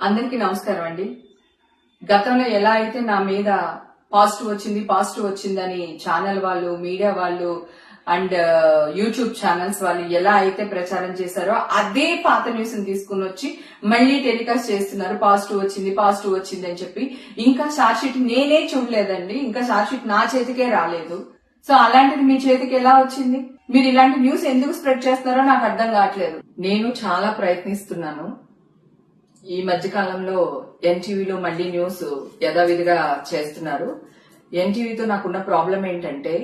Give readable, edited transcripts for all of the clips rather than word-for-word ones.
అందరికీ నమస్కారం అండి. గతంలో ఎలా అయితే నా మీద పాజిటివ్ వచ్చిందని ఛానల్ వాళ్ళు, మీడియా వాళ్ళు అండ్ యూట్యూబ్ ఛానల్స్ వాళ్ళు ఎలా అయితే ప్రచారం చేశారో అదే పాత న్యూస్ ని తీసుకుని వచ్చి మళ్ళీ టెలికాస్ట్ చేస్తున్నారు. పాజిటివ్ వచ్చింది అని చెప్పి. ఇంకా చార్జ్ షీట్ నేనే చూడలేదండి. ఇంకా చార్జ్ షీట్ నా చేతికే రాలేదు. సో అలాంటిది మీ చేతికి ఎలా వచ్చింది? మీరు ఇలాంటి న్యూస్ ఎందుకు స్ప్రెడ్ చేస్తున్నారో నాకు అర్థం కావట్లేదు. నేను చాలా ప్రయత్నిస్తున్నాను. ఈ మధ్య కాలంలో ఎన్టీవీలో మళ్లీ న్యూస్ యథావిధిగా చేస్తున్నారు. ఎన్టీవీతో నాకున్న ప్రాబ్లం ఏంటంటే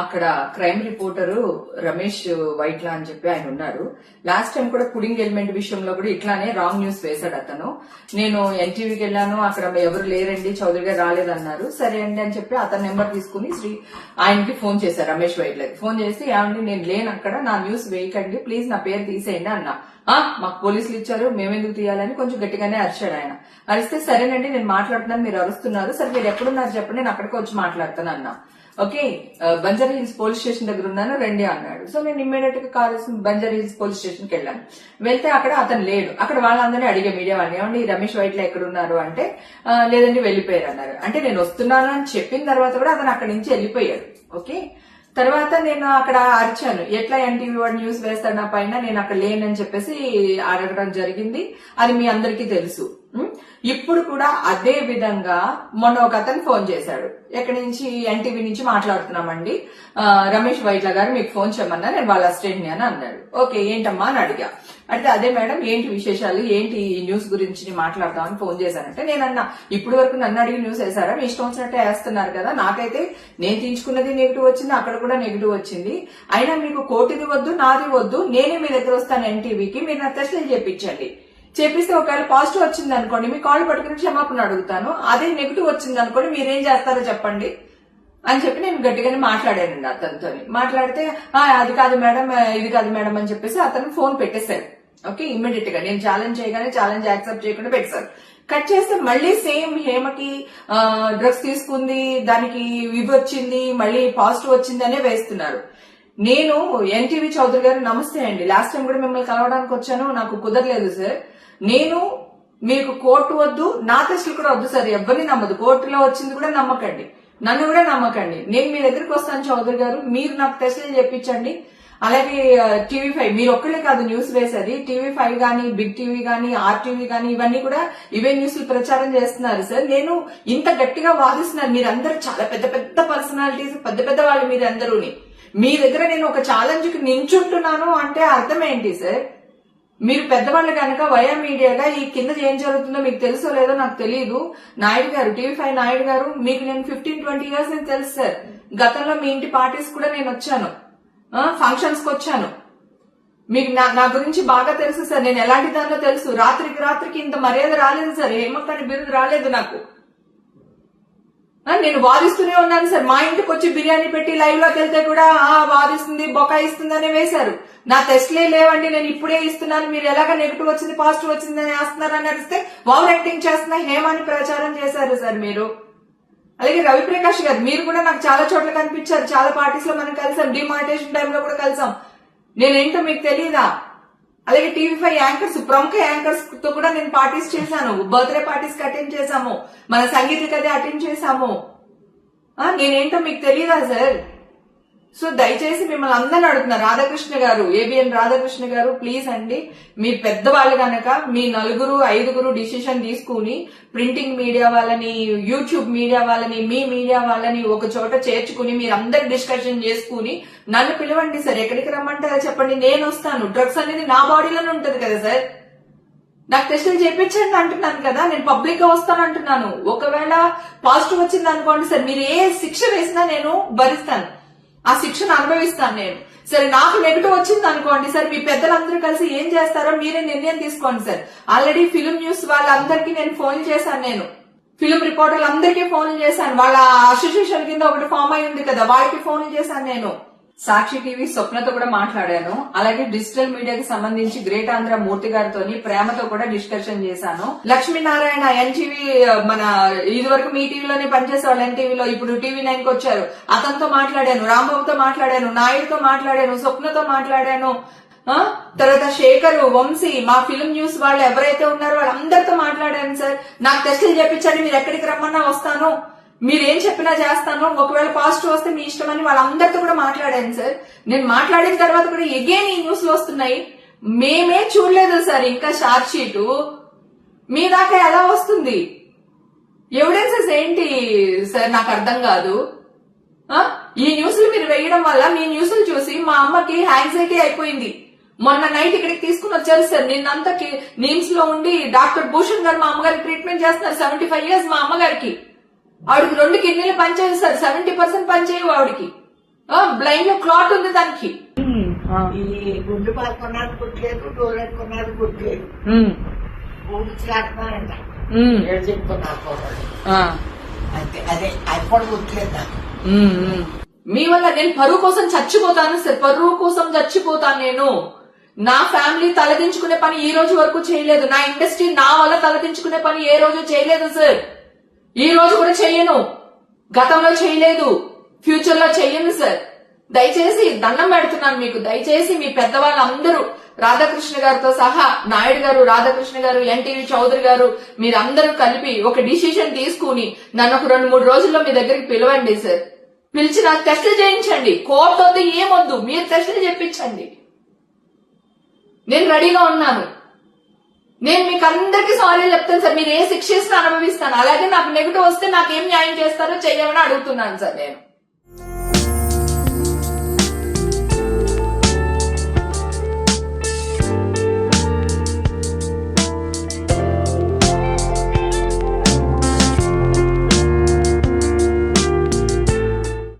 అక్కడ క్రైమ్ రిపోర్టరు రమేష్ వైట్లా అని చెప్పి ఆయన ఉన్నారు. లాస్ట్ టైం కూడా పుడింగ్ ఎలిమెంట్ విషయంలో కూడా ఇట్లానే రాంగ్ న్యూస్ వేశాడు అతను. నేను ఎన్టీవీకి వెళ్ళాను, అక్కడ ఎవరు లేరండి, చౌదరి గారు రాలేదన్నారు. సరే అండి అని చెప్పి అతని నెంబర్ తీసుకుని ఆయనకి ఫోన్ చేశారు, రమేష్ వైట్లకి ఫోన్ చేసి, ఏమండి నేను లేను అక్కడ, నా న్యూస్ వేయకండి ప్లీజ్, నా పేరు తీసేయండి అన్నా. మాకు పోలీసులు ఇచ్చారు, మేమెందుకు తీయాలని కొంచెం గట్టిగానే అరిచాడు ఆయన. అరిస్తే సరేనండి నేను మాట్లాడుతున్నాను, మీరు అరుస్తున్నారు, సరే మీరు ఎక్కడున్నారు చెప్పండి, నేను అక్కడికి వచ్చి మాట్లాడతాను అన్నా. Okay, Banjara hills police station దగ్గర ఉన్నాను రండి అన్నాడు. సో నేను ఇమ్మీడియట్ గా call Banjara hills police station కి వెళ్ళాను. వెళ్తే అక్కడ అతను లేడు. అక్కడ వాళ్ళందరినీ అడిగే మీడియా వాళ్ళని, ఏమండి రమేష్ వైట్ల ఎక్కడ ఉన్నారు అంటే, లేదండి వెళ్ళిపోయారు అన్నారు. అంటే నేను వస్తున్నాను అని చెప్పిన తర్వాత కూడా అతను అక్కడి నుంచి వెళ్ళిపోయాడు. ఓకే, తర్వాత నేను అక్కడ అరిచాను, ఎట్లా ఎన్టీవీ వాడు న్యూస్ వేస్తాడు నా పైన, నేను అక్కడ లేనని చెప్పేసి అడగడం జరిగింది. అది మీ అందరికీ తెలుసు. ఇప్పుడు కూడా అదే విధంగా మొన్న ఒక అతను ఫోన్ చేశాడు, ఎక్కడి నుంచి, ఎన్టీవీ నుంచి మాట్లాడుతున్నామండి, రమేష్ వైట్ల గారు మీకు ఫోన్ చేయమన్నా, నేను వాళ్ళ అసిస్టెంట్ ని అని అన్నాడు. ఓకే ఏంటమ్మా అని అడిగా. అంటే అదే మేడం ఏంటి విశేషాలు, ఏంటి ఈ న్యూస్ గురించి మాట్లాడదామని ఫోన్ చేశానంటే, నేను అన్నా ఇప్పుడు వరకు నన్ను అడిగి న్యూస్ వేశారా, మీ ఇష్టం వచ్చినట్టే వేస్తున్నారు కదా, నాకైతే నేను తీయించుకున్నది నెగిటివ్ వచ్చింది, అక్కడ కూడా నెగిటివ్ వచ్చింది, అయినా మీకు కోటిది వద్దు నాది వద్దు, నేనే మీ దగ్గర వస్తాను ఎన్టీవీకి, మీరు నా టెస్టులు చేయించండి, చేపిస్తే ఒకవేళ పాజిటివ్ వచ్చింది అనుకోండి మీ కాల్ పట్టుకుని క్షమాపణ అడుగుతాను, అదే నెగిటివ్ వచ్చింది అనుకోండి మీరేం చేస్తారో చెప్పండి అని చెప్పి నేను గట్టిగానే మాట్లాడానండి అతనితో. మాట్లాడితే అది కాదు మేడం, ఇది కాదు మేడం అని చెప్పేసి అతను ఫోన్ పెట్టేశారు. ఓకే, ఇమ్మీడియట్ గా నేను ఛాలెంజ్ చేయగానే ఛాలెంజ్ యాక్సెప్ట్ చేయకుండా పెట్టేశారు. కట్ చేస్తే మళ్ళీ సేమ్ హేమకి డ్రగ్స్ తీసుకుంది, దానికి ఇవి వచ్చింది, మళ్ళీ పాజిటివ్ వచ్చింది అనే వేస్తున్నారు. నేను ఎన్టీవీ చౌదరి గారు నమస్తే అండి, లాస్ట్ టైం కూడా మిమ్మల్ని కలవడానికి వచ్చాను, నాకు కుదరలేదు సార్, నేను మీకు కోర్టు వద్దు, నా టెస్టులు కూడా వద్దు సార్, ఎవరిని నమ్మదు, కోర్టులో వచ్చింది కూడా నమ్మకండి, నన్ను కూడా నమ్మకండి, నేను మీ దగ్గరికి వస్తాను చౌదరి గారు, మీరు నాకు టెస్టులు చెప్పించండి. అలాగే టీవీ5 మీరు ఒక్కళ్ళే కాదు న్యూస్ వేసేది, టీవీ5 గానీ, బిగ్ టీవీ గానీ, ఆర్టీవీ గానీ, ఇవన్నీ కూడా ఇవే న్యూస్లు ప్రచారం చేస్తున్నారు సార్. నేను ఇంత గట్టిగా వాదిస్తున్నాను, మీరందరూ చాలా పెద్ద పెద్ద పర్సనాలిటీస్, పెద్ద పెద్ద వాళ్ళు మీరందరూని, మీ దగ్గర నేను ఒక ఛాలెంజ్ కి నించుంటున్నాను అంటే అర్థం ఏంటి సార్? మీరు పెద్దవాళ్ళు కనుక వయా మీడియాగా ఈ కింద ఏం జరుగుతుందో మీకు తెలుసో లేదో నాకు తెలియదు. నాయుడు గారు, టీవీ5 నాయుడు గారు, మీకు నేను 15-20 ఇయర్స్ నేను తెలుసు సార్. గతంలో మీ ఇంటి పార్టీస్ కూడా నేను వచ్చాను, ఫంక్షన్స్ కి వచ్చాను, మీకు నా గురించి బాగా తెలుసు సార్, నేను ఎలాంటి దానిలో తెలుసు. రాత్రికి ఇంత మర్యాద రాలేదు సార్, హేమక్కని బిరుదు రాలేదు నాకు. నేను వాదిస్తూనే ఉన్నాను సార్. మా ఇంటికి వచ్చి బిర్యానీ పెట్టి లైవ్ లోకి వెళ్తే కూడా వాదిస్తుంది, బొకాయిస్తుంది అని వేశారు. నా టెస్ట్లే లేవండి, నేను ఇప్పుడే ఇస్తున్నాను, మీరు ఎలాగ నెగిటివ్ వచ్చింది పాజిటివ్ వచ్చింది అని వేస్తున్నారని అడిస్తే వావ్ యాక్టింగ్ చేస్తున్నా హేమాని ప్రచారం చేశారు సార్ మీరు. అలాగే రవిప్రకాష్ గారు, మీరు కూడా నాకు చాలా చోట్ల కనిపించారు, చాలా పార్టీస్ లో మనం కలిసాం, డిమానిటేషన్ టైంలో కూడా కలిసాం, నేనేంటో మీకు తెలియదా? అలాగే టీవీ5 యాంకర్స్, ప్రముఖ యాంకర్స్ తో కూడా నేను పార్టీస్ చేశాను, బర్త్డే పార్టీస్ కి అటెండ్ చేశాము, మన సంగీత కథ అటెండ్ చేశాము, నేనేంటో మీకు తెలియదా సార్? సో దయచేసి మిమ్మల్ని అందరిని అడుగుతున్నారు, రాధాకృష్ణ గారు, ఏబిఎన్ రాధాకృష్ణ గారు, ప్లీజ్ అండి, మీ పెద్దవాళ్ళు కనుక మీ 4-5 డిసిషన్ తీసుకుని ప్రింటింగ్ మీడియా వాళ్ళని, యూట్యూబ్ మీడియా వాళ్ళని, మీ మీడియా వాళ్ళని ఒక చోట చేర్చుకుని మీరందరు డిస్కషన్ చేసుకుని నన్ను పిలవండి సార్, ఎక్కడికి రమ్మంటారో చెప్పండి, నేను వస్తాను. డ్రగ్స్ అనేది నా బాడీలోనే ఉంటది కదా సార్, నాకు టెస్టులు చేయించండి అంటున్నాను కదా, నేను పబ్లిక్ గా వస్తాను అంటున్నాను. ఒకవేళ పాజిటివ్ వచ్చింది అనుకోండి సార్, మీరు ఏ శిక్ష వేసినా నేను భరిస్తాను, ఆ శిక్షను అనుభవిస్తాను నేను. సరే నాకు నెగిటివ్ వచ్చింది అనుకోండి సార్, మీ పెద్దలందరూ కలిసి ఏం చేస్తారో మీరే నిర్ణయం తీసుకోండి సార్. ఆల్రెడీ ఫిలిం న్యూస్ వాళ్ళందరికీ నేను ఫోన్ చేశాను, నేను ఫిలిం రిపోర్టర్లు అందరికీ ఫోన్లు చేశాను, వాళ్ళ అసోసియేషన్ కింద ఒకటి ఫామ్ అయి ఉంది కదా, వాళ్ళకి ఫోన్లు చేశాను నేను. సాక్షి టీవీ స్వప్నతో కూడా మాట్లాడాను. అలాగే డిజిటల్ మీడియాకి సంబంధించి గ్రేట్ ఆంధ్ర మూర్తి గారితో ప్రేమతో కూడా డిస్కషన్ చేశాను. లక్ష్మీనారాయణ ఎన్టీవీ, మన ఇది వరకు మీ టీవీలోనే పనిచేసేవాళ్ళు ఎన్టీవీలో, ఇప్పుడు టీవీ9 కి వచ్చారు, అతనితో మాట్లాడాను, రాంబాబుతో మాట్లాడాను, నాయుడుతో మాట్లాడాను, స్వప్నతో మాట్లాడాను, తర్వాత శేఖర్, వంశీ, మా ఫిల్మ్ న్యూస్ వాళ్ళు ఎవరైతే ఉన్నారో వాళ్ళందరితో మాట్లాడాను సార్. నాకు టెస్టులు చేపించండి, మీరు ఎక్కడికి రమ్మన్నా వస్తాను, మీరేం చెప్పినా చేస్తాను, ఒకవేళ పాజిటివ్ వస్తే మీ ఇష్టం అని వాళ్ళందరితో కూడా మాట్లాడాను సార్. నేను మాట్లాడిన తర్వాత కూడా ఎగైన్ ఈ న్యూస్ లో వస్తున్నాయి. మేమే చూడలేదు సార్ ఇంకా ఛార్జ్ షీటు, మీ దాకా ఎలా వస్తుంది? ఎవిడెన్సెస్ ఏంటి సార్ నాకు అర్థం కాదు. ఈ న్యూస్లు మీరు వేయడం వల్ల మీ న్యూస్లు చూసి మా అమ్మకి యాంగ్జైటీ అయిపోయింది. మొన్న నైట్ ఇక్కడికి తీసుకుని వచ్చారు సార్. నిన్నంతా నీమ్స్ లో ఉండి డాక్టర్ భూషణ్ గారు మా అమ్మగారికి ట్రీట్మెంట్ చేస్తున్నారు. 75 years మా అమ్మగారికి. ఆవిడకి 2 కిడ్నీలు పనిచేయవు సార్, 70% పనిచేయవు ఆవిడకి. బ్లైండ్ లో క్లాట్ ఉంది దానికి. ఈ గుండు పాల్కొన్నది కుట్టలేదు, డోర్ పెట్టుకున్నది కుట్టలేదు, ఊడిచిలాడుతున్నారంట చెప్పుకున్నారు. అంతే, అదే అది కూడా కుట్టలేదు నాకు. మీ వల్ల నేను పరువు కోసం చచ్చిపోతాను సార్, పరువు కోసం చచ్చిపోతాను నేను. నా ఫ్యామిలీ తలదించుకునే పని ఈ రోజు వరకు చేయలేదు. నా ఇండస్ట్రీ నా వల్ల తలదించుకునే పని ఏ రోజు చేయలేదు సార్. ఈ రోజు కూడా చెయ్యను, గతంలో చేయలేదు, ఫ్యూచర్ లో చెయ్యను సార్. దయచేసి దండం పెడుతున్నాను మీకు. దయచేసి మీ పెద్దవాళ్ళందరూ, రాధాకృష్ణ గారితో సహా, నాయుడు గారు, రాధాకృష్ణ గారు, ఎన్టీవీ చౌదరి గారు, మీరందరూ కలిపి ఒక డిసిషన్ తీసుకుని నన్ను ఒక 2-3 రోజుల్లో మీ దగ్గరికి పిలవండి సార్. పిలిచి నాకు టెస్టులు చేయించండి. కోర్టు వద్దు, ఏమొద్దు, మీరు టెస్టులు చేయించండి. నేను రెడీగా ఉన్నాను. నేను మీకు అందరికీ సారీ చెప్తాను సార్. మీరు ఏ శిక్ష ఇచ్చినా అనుభవిస్తాను. అలాగే నాకు నెగిటివ్ వస్తే నాకేం న్యాయం చేస్తారో చెయ్యమని అడుగుతున్నాను సార్ నేను.